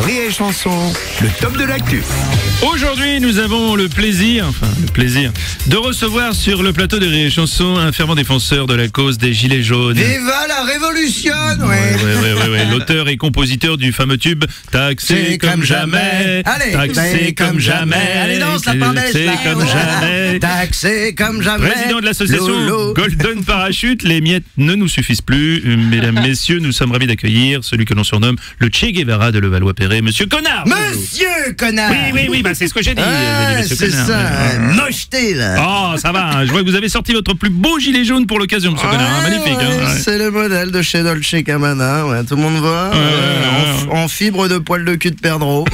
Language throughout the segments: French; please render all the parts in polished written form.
Rire et Chanson, le top de l'actu. Aujourd'hui, nous avons le plaisir de recevoir sur le plateau de Rire et Chanson un fervent défenseur de la cause des Gilets jaunes. Viva la révolution, Ouais. L'auteur et compositeur du fameux tube Taxé comme jamais. Allez, Taxé comme jamais. Allez, danse la pardèche, Taxé comme jamais. Taxé comme jamais. Président de l'association Lolo. Golden Parachute, les miettes ne nous suffisent plus. Mesdames, messieurs, nous sommes ravis d'accueillir celui que l'on surnomme le Che Guevara de Levallois-Perret, Monsieur Connard. Monsieur Connard. Oui, bah c'est ce que j'ai dit. J'ai dit Monsieur C'est Connard. ça, mocheté là. Oh, ça va, hein. Je vois que vous avez sorti votre plus beau gilet jaune pour l'occasion, Monsieur Connard. Hein. Magnifique. Hein. Ouais. C'est le modèle de chez Dolce Gabbana, tout le monde voit. En fibre de poil de cul de perdreau.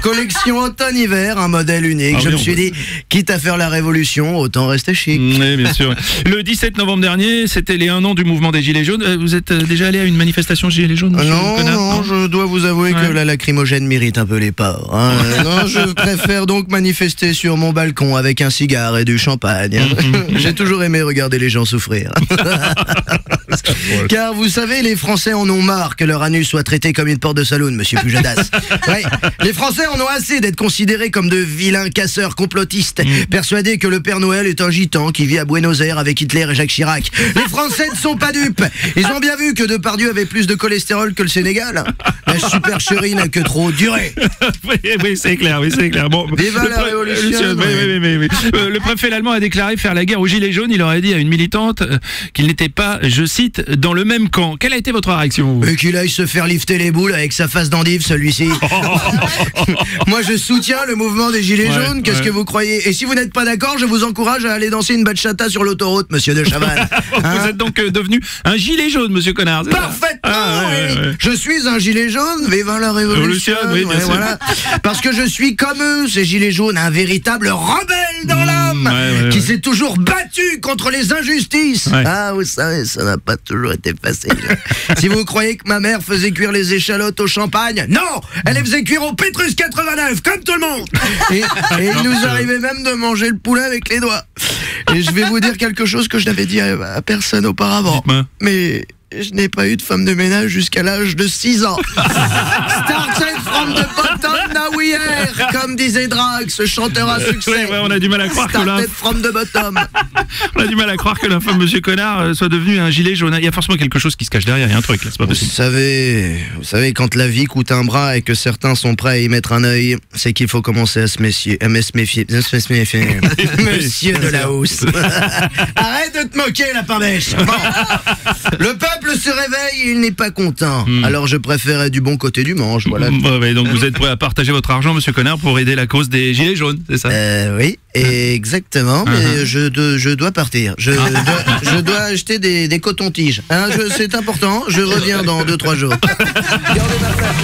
Collection automne-hiver, un modèle unique. Je me suis dit, quitte à faire la révolution, autant rester chic. Oui, bien sûr. Le 17 novembre dernier, c'était les 1 an du mouvement des Gilets jaunes. Vous êtes déjà allé à une manifestation Gilets jaunes, Monsieur Connard? Non, je dois vous avouer que la lacrymogène mérite un peu les porcs. Hein. Non, je préfère donc manifester sur mon balcon avec un cigare et du champagne. J'ai toujours aimé regarder les gens souffrir. Car vous savez, les Français en ont marre que leur anus soit traité comme une porte de saloon, monsieur Pujadas. Ouais, les Français en ont assez d'être considérés comme de vilains casseurs complotistes, persuadés que le Père Noël est un gitan qui vit à Buenos Aires avec Hitler et Jacques Chirac. Les Français ne sont pas dupes. Ils ont bien vu que Depardieu avait plus de cholestérol que le Sénégal. La supercherie n'a que trop duré. Oui, c'est clair. Bon, Viva la révolution. Oui. Le préfet allemand a déclaré faire la guerre aux Gilets jaunes. Il aurait dit à une militante qu'il n'était pas, je cite, dans le même camp. Quelle a été votre réaction? Et qu'il aille se faire lifter les boules avec sa face d'endive, celui-ci. Moi, je soutiens le mouvement des Gilets jaunes. Qu'est-ce que vous croyez? Et si vous n'êtes pas d'accord, je vous encourage à aller danser une bachata sur l'autoroute, monsieur de Chavannes. Vous êtes donc devenu un gilet jaune, monsieur Connard. Parfaitement, oui. Je suis un gilet jaune, viva la révolution. Oui, bien sûr. Voilà. Parce que je suis comme eux, ces gilets jaunes, un véritable rebelle dans l'âme, qui s'est toujours battu contre les injustices. Ah, vous savez, ça n'a pas toujours été facile. Si vous croyez que ma mère faisait cuire les échalotes au champagne, non, elle les faisait cuire au Pétrus 89, comme tout le monde. Et il nous arrivait même de manger le poulet avec les doigts. Et je vais vous dire quelque chose que je n'avais dit à personne auparavant. Mais je n'ai pas eu de femme de ménage jusqu'à l'âge de 6 ans. Started from the bottom, now we are, comme disait Drag, ce chanteur à succès. On a du mal à croire Started from the bottom. On a du mal à croire que la femme Monsieur Connard soit devenue un gilet jaune. Il y a forcément quelque chose qui se cache derrière. Il y a un truc là, c'est pas possible. Vous savez, quand la vie coûte un bras et que certains sont prêts à y mettre un œil, c'est qu'il faut commencer à se méfier. Monsieur de la housse. Arrête de te moquer, la pardèche. Bon. Le peuple se réveille et il n'est pas content. Alors je préférais du bon côté du manche, voilà. Donc vous êtes prêt à partager votre argent, Monsieur Connard, pour aider la cause des Gilets jaunes, c'est ça? Oui, exactement, mais je dois partir. Je dois acheter des cotons-tiges. C'est important, je reviens dans 2-3 jours. Gardez ma place.